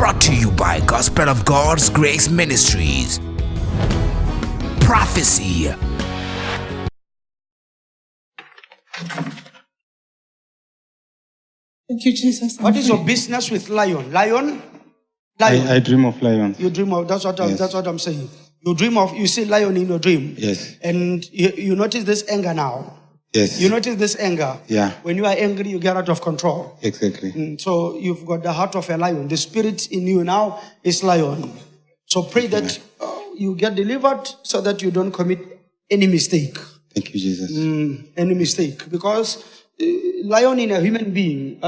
Brought to you by Gospel of God's Grace Ministries. Prophecy. Thank you, Jesus. What is your business with lion? Lion? I dream of lions. You dream of, that's what I'm saying. You dream of, you see lion in your dream. Yes. And you notice this anger now. Yes. You notice this anger. Yeah. When you are angry, you get out of control. Exactly. So you've got the heart of a lion. The spirit in you now is lion. So pray that you get delivered so that you don't commit any mistake. Thank you, Jesus. Any mistake. Because lion in a human being,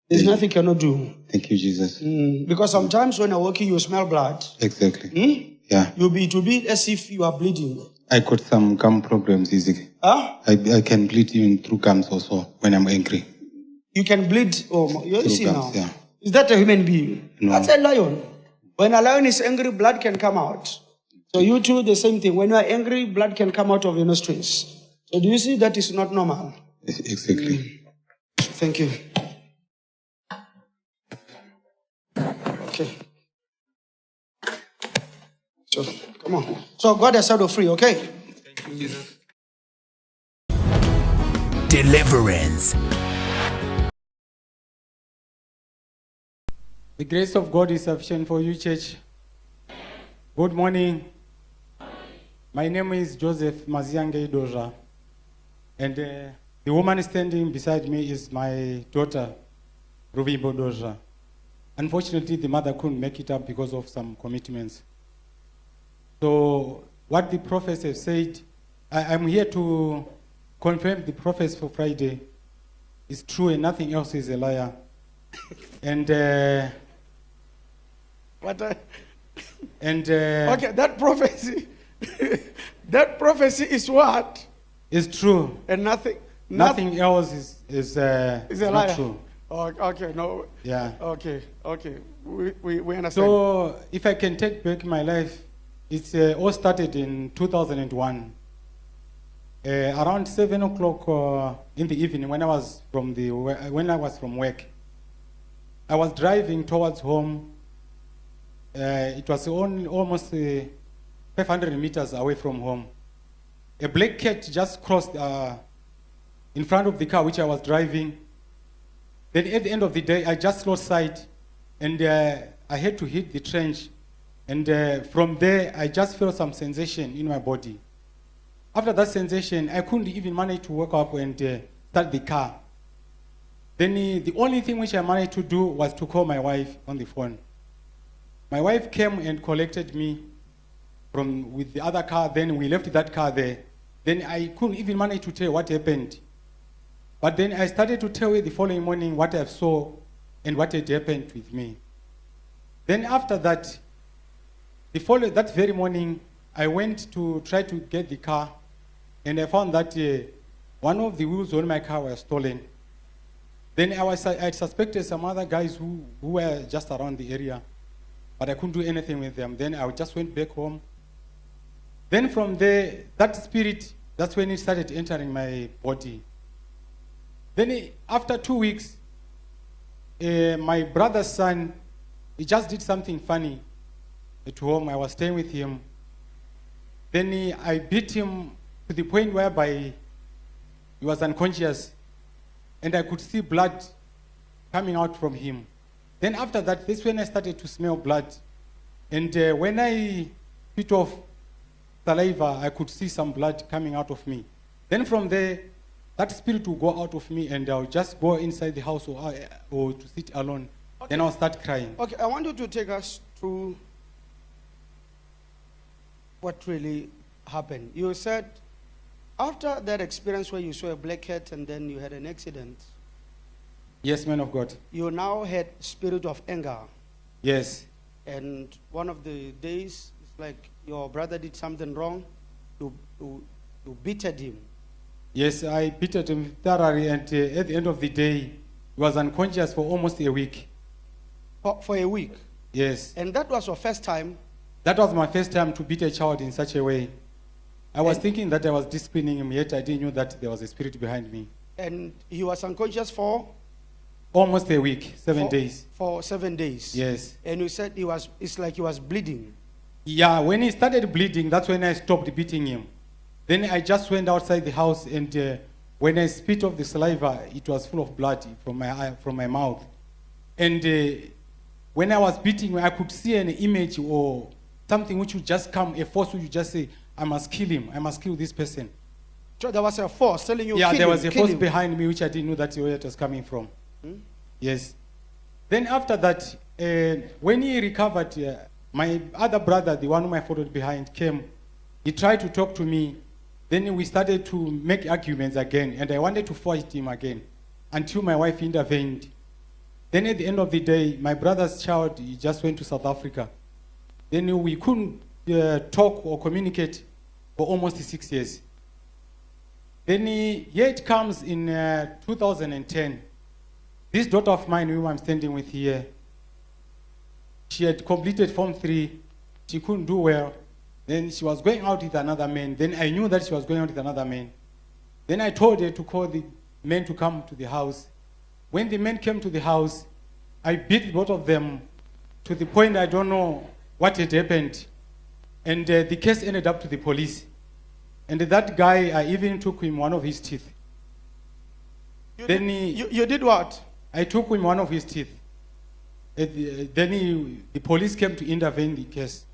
there's nothing you cannot do. Thank you, Jesus. Because sometimes when you're walking, you smell blood. Exactly. Yeah. It will be as if you are bleeding. I got some gum problems easily. Huh? I can bleed even through gums also when I'm angry. You can bleed. Oh, you see gums, now. yeah. Is that a human being? No. That's a lion. When a lion is angry, blood can come out. So you too, the same thing. When you are angry, blood can come out of your nostrils. So do you see that is not normal? Exactly. Thank you. Okay. So, come on. So God has set you free, okay? Thank you, Jesus. Deliverance. The grace of God is sufficient for you, church. Good morning. My name is Joseph Maziange Doja. And the woman standing beside me is my daughter, Ruvimbo Doja. Unfortunately, the mother couldn't make it up because of some commitments. So what the prophets have said, I'm here to confirm the prophets for Friday is true and nothing else is a liar. And okay, that prophecy is what? It's true. And nothing else is a not liar. true. Oh, okay, no. Yeah. Okay. We understand. So if I can take back my life, it's all started in 2001. Around 7 o'clock in the evening when I was from work. I was driving towards home. It was almost 500 meters away from home. A black cat just crossed in front of the car which I was driving. Then at the end of the day, I just lost sight, and I had to hit the trench. And from there, I just felt some sensation in my body. After that sensation, I couldn't even manage to wake up and start the car. Then the only thing which I managed to do was to call my wife on the phone. My wife came and collected me with the other car. Then we left that car there. Then I couldn't even manage to tell what happened. But then I started to tell her the following morning what I saw and what had happened with me. Then after that, that very morning, I went to try to get the car, and I found that one of the wheels on my car was stolen. Then I suspected some other guys who were just around the area, but I couldn't do anything with them. Then I just went back home. Then from there, that spirit, that's when it started entering my body. Then after 2 weeks, my brother's son, he just did something funny at home. I was staying with him. Then I beat him to the point whereby he was unconscious, and I could see blood coming out from him. Then after that, that's when I started to smell blood. And when I spit off saliva, I could see some blood coming out of me. Then from there, that spirit will go out of me, and I'll just go inside the house or to sit alone. Okay. Then I'll start crying. Okay, I want you to take us through what really happened. You said after that experience where you saw a black cat and then you had an accident. Yes, man of God. You now had spirit of anger. Yes. And one of the days, it's like your brother did something wrong. You beated him. Yes, I beated him thoroughly, and at the end of the day, he was unconscious for almost a week. For a week? Yes. And that was your first time? That was my first time to beat a child in such a way. I was thinking that I was disciplining him, yet I didn't know that there was a spirit behind me. And he was unconscious for? Almost a week, 7 days. For 7 days. Yes. And you said it's like he was bleeding. Yeah, when he started bleeding, that's when I stopped beating him. Then I just went outside the house, and when I spit off the saliva, it was full of blood from my eye, from my mouth. And when I was beating him, I could see an image or something which would just come, a force which would just say, I must kill him, I must kill this person. So there was a force telling you, Yeah, kill there him, was a kill force him. behind me which I didn't know that where it was coming from. Yes. Then after that, when he recovered, my other brother, the one whom I followed behind, came. He tried to talk to me. Then we started to make arguments again, and I wanted to fight him again until my wife intervened. Then at the end of the day, my brother's child, he just went to South Africa. Then we couldn't talk or communicate for almost 6 years. Then here it comes in 2010. This daughter of mine, whom I'm standing with here, she had completed Form 3. She couldn't do well. Then she was going out with another man. Then I knew that she was going out with another man. Then I told her to call the men to come to the house. When the men came to the house, I beat both of them to the point I don't know what had happened. And the case ended up to the police. And that guy, I even took him one of his teeth. You Then did what? I took him one of his teeth. Then the police came to intervene the case.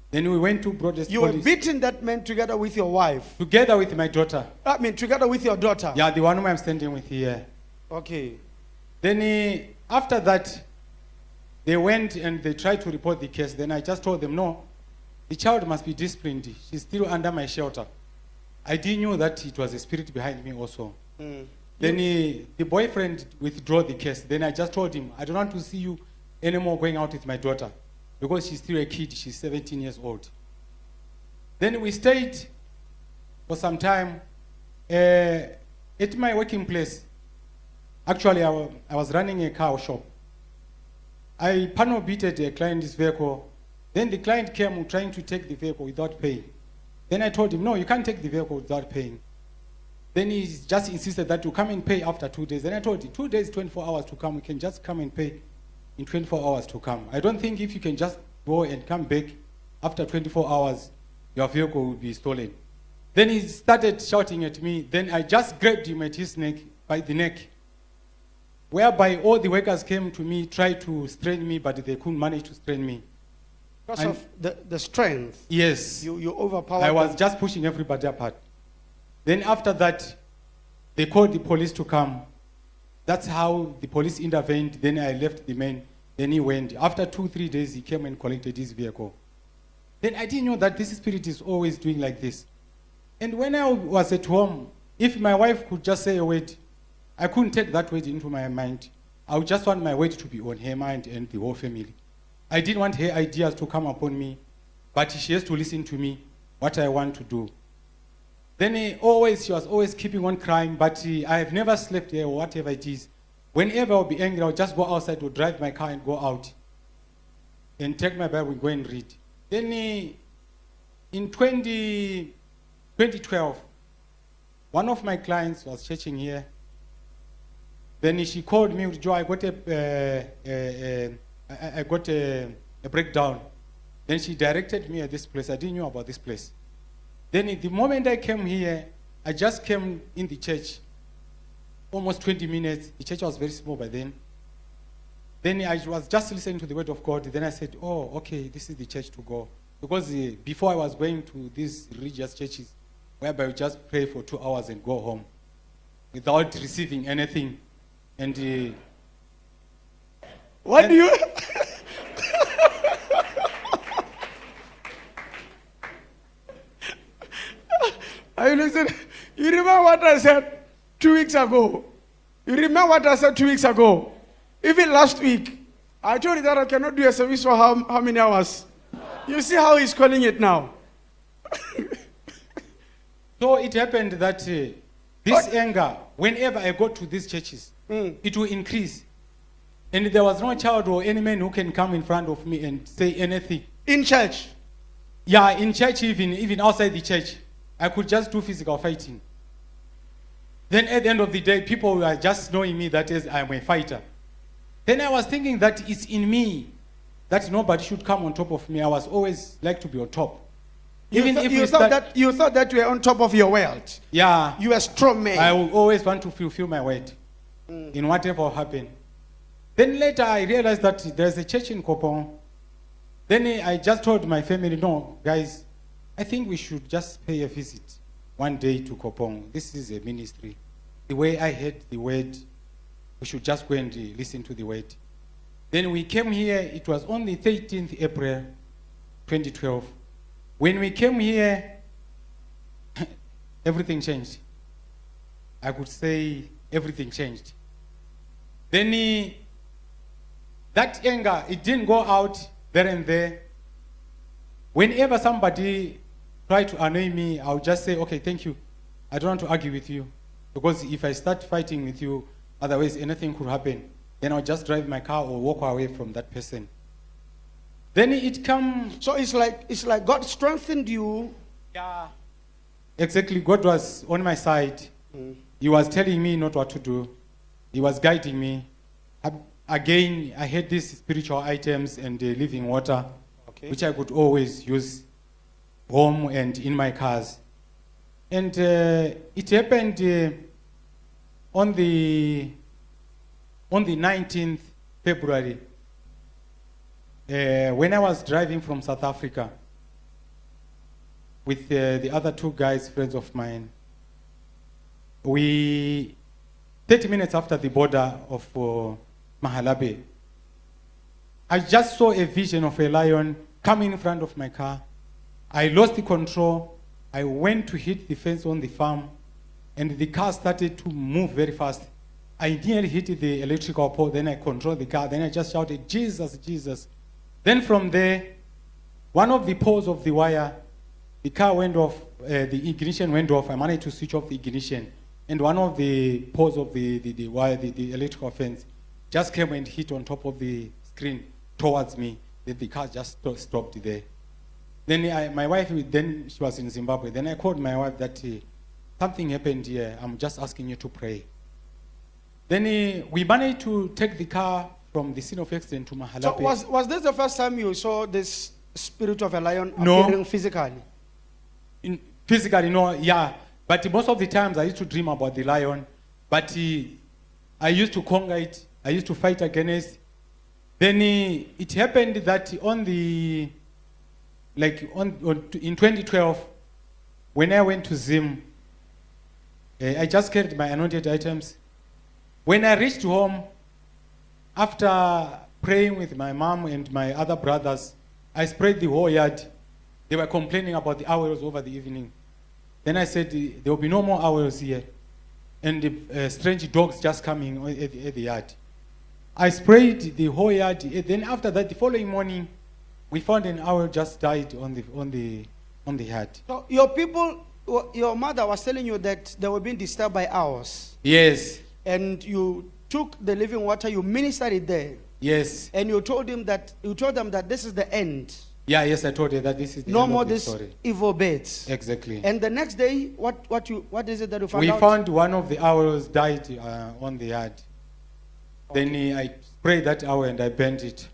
Then we went to Broadest You were Police. beating that man together with your wife. Together with my daughter. I mean, together with your daughter. Yeah, the one whom I'm standing with here. Okay. Then after that, they went and they tried to report the case. Then I just told them, no, the child must be disciplined. She's still under my shelter. I didn't know that it was a spirit behind me also. Then the boyfriend withdrew the case. Then I just told him, I don't want to see you anymore going out with my daughter because she's still a kid. She's 17 years old. Then we stayed for some time at my working place. Actually, I was running a car shop. I panel beated a client's vehicle. Then the client came trying to take the vehicle without paying. Then I told him, no, you can't take the vehicle without paying. Then he just insisted that you come and pay after 2 days. Then I told him, 2 days, 24 hours to come. We can just come and pay in 24 hours to come. I don't think if you can just go and come back after 24 hours, your vehicle will be stolen. Then he started shouting at me. Then I just grabbed him at his neck, by the neck, whereby all the workers came to me, tried to strain me, but they couldn't manage to strain me. Because of the strength. Yes. You overpowered I was them. just pushing everybody apart. Then after that, they called the police to come. That's how the police intervened. Then I left the man. Then he went. After 2-3 days, he came and collected his vehicle. Then I didn't know that this spirit is always doing like this. And when I was at home, if my wife could just say a word, I couldn't take that word into my mind. I would just want my word to be on her mind and the whole family. I didn't want her ideas to come upon me, but she has to listen to me, what I want to do. Then she was always keeping on crying, but I have never slept there or whatever it is. Whenever I'll be angry, I'll just go outside or drive my car and go out and take my Bible and go and read. Then in 2012, one of my clients was churching here. Then she called me, Joe, I got a breakdown. Then she directed me at this place. I didn't know about this place. Then the moment I came here, I just came in the church, almost 20 minutes. The church was very small by then. Then I was just listening to the word of God. Then I said, oh, okay, this is the church to go. Because before I was going to these religious churches, whereby we just pray for 2 hours and go home without receiving anything. And what do you... I listen. You remember what I said 2 weeks ago? You remember what I said 2 weeks ago? Even last week, I told you that I cannot do a service for how many hours? You see how he's calling it now. So it happened that this anger, whenever I go to these churches, it will increase. And there was no child or any man who can come in front of me and say anything. In church? Yeah, in church, even outside the church. I could just do physical fighting. Then at the end of the day, people were just knowing me that is, I'm a fighter. Then I was thinking that it's in me that nobody should come on top of me. I was always like to be on top. You thought that you were on top of your world. Yeah. You were a strong man. I will always want to fulfill my weight in whatever happened. Then later I realized that there's a church in Kopong. Then I just told my family, no, guys, I think we should just pay a visit one day to Kopong. This is a ministry. The way I heard the word, we should just go and listen to the word. Then we came here, it was on the 13th April 2012. When we came here, everything changed. I could say everything changed. Then that anger, it didn't go out there and there. Whenever somebody tried to annoy me, I would just say, okay, thank you. I don't want to argue with you. Because if I start fighting with you, otherwise anything could happen. Then I'll just drive my car or walk away from that person. Then it comes. So it's like God strengthened you. Yeah. Exactly. God was on my side. He was telling me not what to do. He was guiding me. Again, I had these spiritual items and living water, which I could always use home and in my cars. And it happened on the 19th February. When I was driving from South Africa with the other two guys, friends of mine, 30 minutes after the border of Mahalabe, I just saw a vision of a lion coming in front of my car. I lost the control. I went to hit the fence on the farm, and the car started to move very fast. I nearly hit the electrical pole, then I controlled the car, then I just shouted, Jesus, Jesus. Then from there, one of the poles of the wire, the car went off, the ignition went off. I managed to switch off the ignition. And one of the poles of the wire, the electrical fence, just came and hit on top of the screen towards me. Then the car just stopped there. Then my wife, then she was in Zimbabwe. Then I called my wife that something happened here. I'm just asking you to pray. Then we managed to take the car from the scene of accident to Mahalape. So was this the first time you saw this spirit of a lion appearing physically? Physically, no, yeah. But most of the times I used to dream about the lion. But I used to conquer it. I used to fight against. Then it happened that in 2012, when I went to Zim, I just carried my anointed items. When I reached home, after praying with my mom and my other brothers, I sprayed the whole yard. They were complaining about the owls over the evening. Then I said, there will be no more owls here. And the strange dogs just coming at the yard. I sprayed the whole yard. Then after that, the following morning, we found an owl just died on the yard. So your mother was telling you that they were being disturbed by owls. Yes. And you took the living water, you ministered it there. Yes. And you told them that this is the end. Yeah, yes, I told you that this is the no end more of the this story. evil birds. Exactly. And the next day, what is it that you found out? We found one of the owls died on the yard. Okay. Then I sprayed that owl and I burnt it.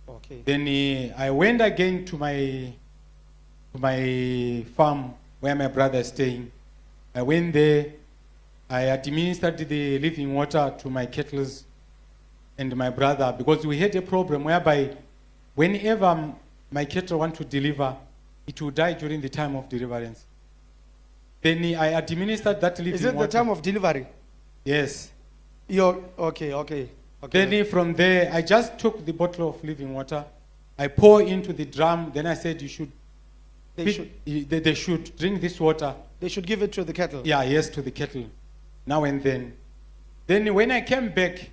Okay. Then I went again to my farm where my brother is staying. I went there. I administered the living water to my kettles and my brother, because we had a problem whereby whenever my cattle want to deliver, it will die during the time of deliverance. Then I administered that living water. Is it the time of delivery? Yes. Okay. Then from there, I just took the bottle of living water, I pour into the drum. Then I said, they should drink this water. They should give it to the cattle. Yeah, yes, to the cattle. Now and then. Then when I came back,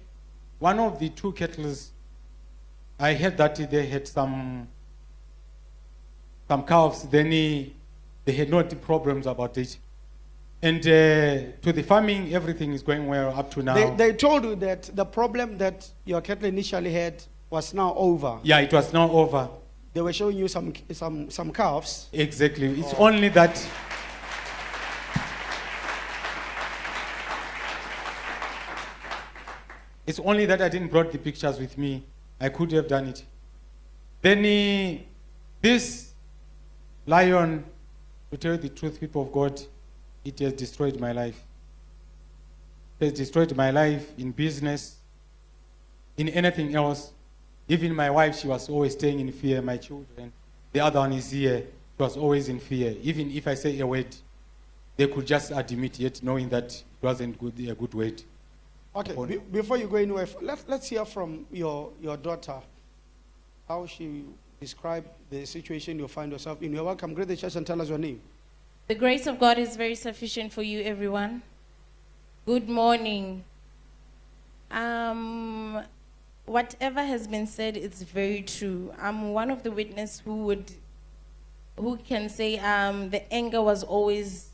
one of the two kettles, I heard that they had some calves. Then they had no problems about it. And to the farming, everything is going well up to now. They told you that the problem that your cattle initially had was now over. Yeah, it was now over. They were showing you some calves. Exactly. It's only that. It's only that I didn't brought the pictures with me. I could have done it. Then this lion, to tell you the truth, people of God, it has destroyed my life. It has destroyed my life in business, in anything else. Even my wife, she was always staying in fear. My children, the other one is here. She was always in fear. Even if I say a word, they could just admit it, knowing that it wasn't a good word. Okay, before you go anywhere, let's hear from your daughter, how she described the situation you find yourself in. You're welcome. Greet the church and tell us your name. The grace of God is very sufficient for you, everyone. Good morning. Whatever has been said, it's very true. I'm one of the witnesses who can say the anger was always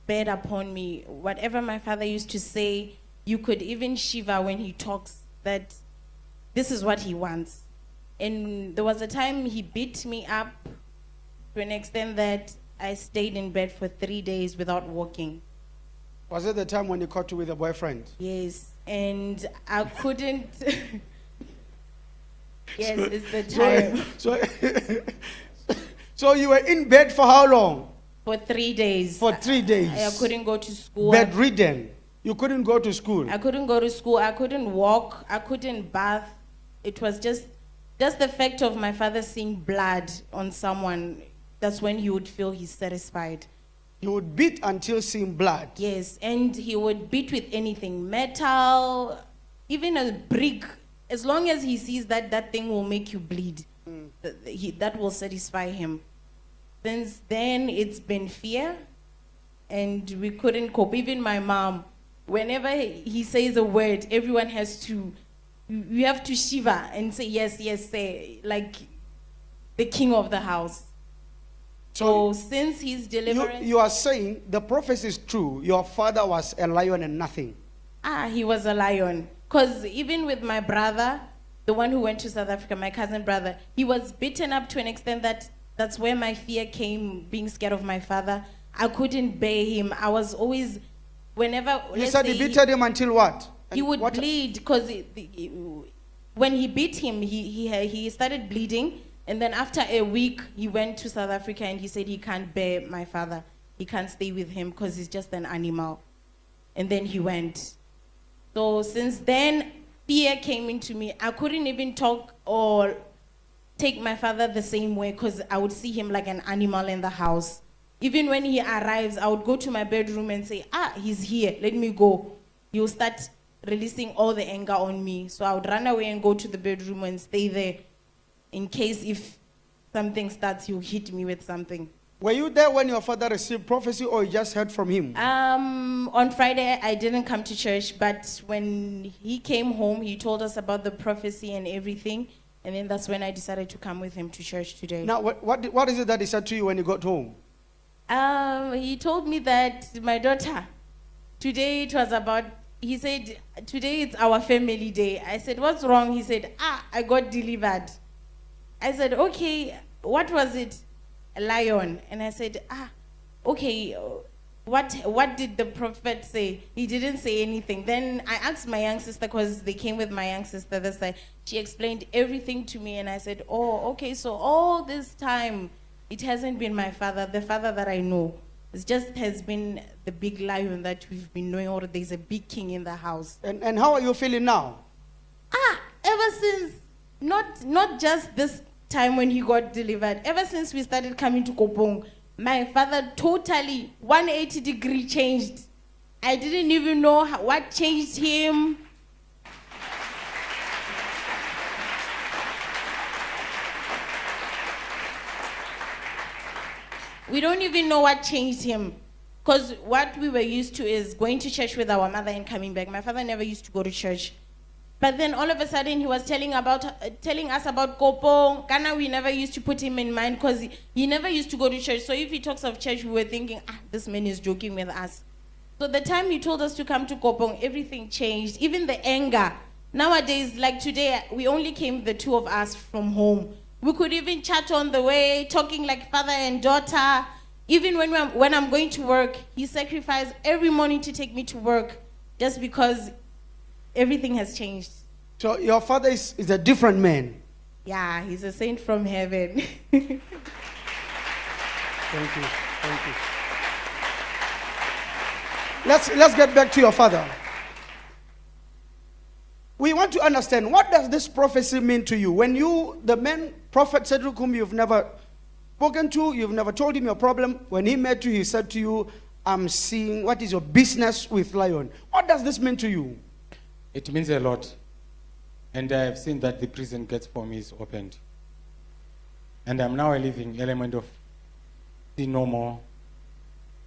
bad upon me. Whatever my father used to say, you could even shiver when he talks that this is what he wants. And there was a time he beat me up to an extent that I stayed in bed for 3 days without walking. Was it the time when he caught you with a boyfriend? Yes, and I couldn't. Yes, it's the time. So you were in bed for how long? For 3 days. For 3 days. I couldn't go to school. Bedridden. You couldn't go to school. I couldn't go to school. I couldn't walk. I couldn't bath. It was just the fact of my father seeing blood on someone. That's when he would feel he's satisfied. He would beat until seeing blood. Yes, and he would beat with anything, metal, even a brick. As long as he sees that thing will make you bleed, that will satisfy him. Since then, it's been fear, and we couldn't cope. Even my mom, whenever he says a word, everyone has to, you have to shiver and say, yes, yes, say, like the king of the house. So since his deliverance... You are saying the prophecy is true. Your father was a lion and nothing. He was a lion. Because even with my brother, the one who went to South Africa, my cousin brother, he was beaten up to an extent that that's where my fear came, being scared of my father. I couldn't bear him. I was always, whenever... You said he beat him until what? He would bleed because when he beat him, he started bleeding. And then after a week, he went to South Africa and he said he can't bear my father. He can't stay with him because he's just an animal. And then he went. So since then, fear came into me. I couldn't even talk or take my father the same way because I would see him like an animal in the house. Even when he arrives, I would go to my bedroom and say, he's here, let me go. He'll start releasing all the anger on me. So I would run away and go to the bedroom and stay there. In case if something starts, he'll hit me with something. Were you there when your father received prophecy or you just heard from him? On Friday, I didn't come to church, but when he came home, he told us about the prophecy and everything. And then that's when I decided to come with him to church today. Now, what is it that he said to you when you got home? He told me that my daughter, today it was about, he said, today it's our family day. I said, what's wrong? He said, I got delivered. I said, okay, what was it? A lion. And I said, okay, what did the prophet say? He didn't say anything. Then I asked my young sister, because they came with my young sister this side. She explained everything to me, and I said, oh, okay, so all this time, it hasn't been my father, the father that I know. It just has been the big lion that we've been knowing, or there's a big king in the house. And how are you feeling now? Ever since, not just this time when he got delivered, ever since we started coming to Kopong, my father totally 180-degree changed. I didn't even know what changed him. We don't even know what changed him. Because what we were used to is going to church with our mother and coming back. My father never used to go to church. But then all of a sudden he was telling us about Kopong. Ghana, we never used to put him in mind because he never used to go to church. So if he talks of church, we were thinking, this man is joking with us. So the time he told us to come to Kopong, everything changed. Even the anger. Nowadays, like today, we only came the two of us from home. We could even chat on the way, talking like father and daughter. Even when I'm going to work, he sacrificed every morning to take me to work just because everything has changed. So your father is a different man. Yeah, he's a saint from heaven. Thank you. Thank you. Let's get back to your father. We want to understand, what does this prophecy mean to you? When you, the man, Prophet Cedric, whom you've never spoken to, you've never told him your problem, when he met you, he said to you, I'm seeing, what is your business with lion? What does this mean to you? It means a lot. And I have seen that the prison gates for me is opened. And I'm now a living element of see no more.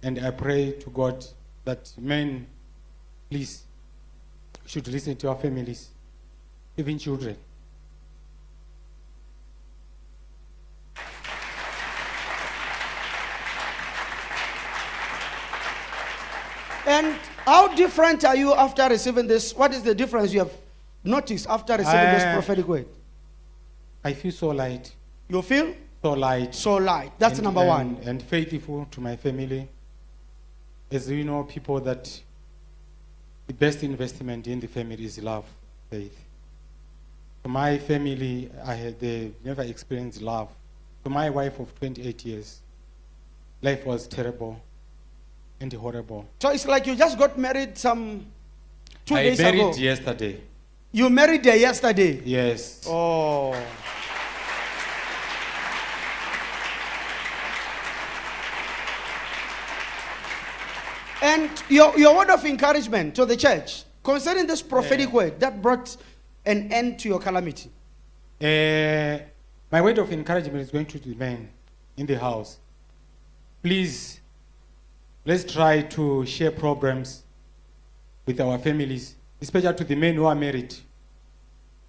And I pray to God that men, please, should listen to our families, even children. And how different are you after receiving this? What is the difference you have noticed after receiving this prophetic word? I feel so light. You feel? So light. So light. That's number one. And faithful to my family. As you know, people, that the best investment in the family is love, faith. For my family, they never experienced love. For my wife of 28 years, life was terrible and horrible. So it's like you just got married some 2 days ago. I married yesterday. You married her yesterday? Yes. Oh. And your word of encouragement to the church concerning this prophetic word that brought an end to your calamity. My word of encouragement is going to the men in the house. Please, let's try to share problems with our families, especially to the men who are married.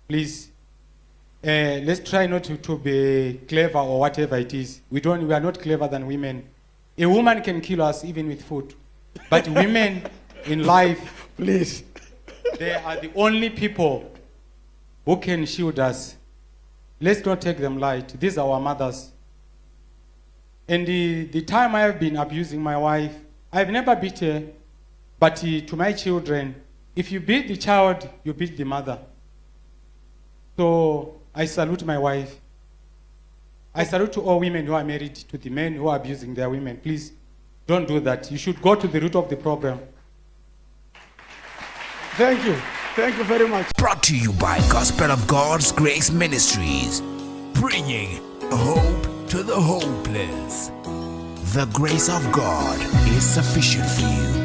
Please, let's try not to be clever or whatever it is. We are not clever than women. A woman can kill us even with food. But women in life, please, they are the only people who can shield us. Let's not take them light. These are our mothers. And the time I have been abusing my wife, I've never beat her. But to my children, if you beat the child, you beat the mother. So I salute my wife. I salute to all women who are married, to the men who are abusing their women. Please, don't do that. You should go to the root of the problem. Thank you. Thank you very much. Brought to you by Gospel of God's Grace Ministries, bringing hope to the hopeless. The grace of God is sufficient for you.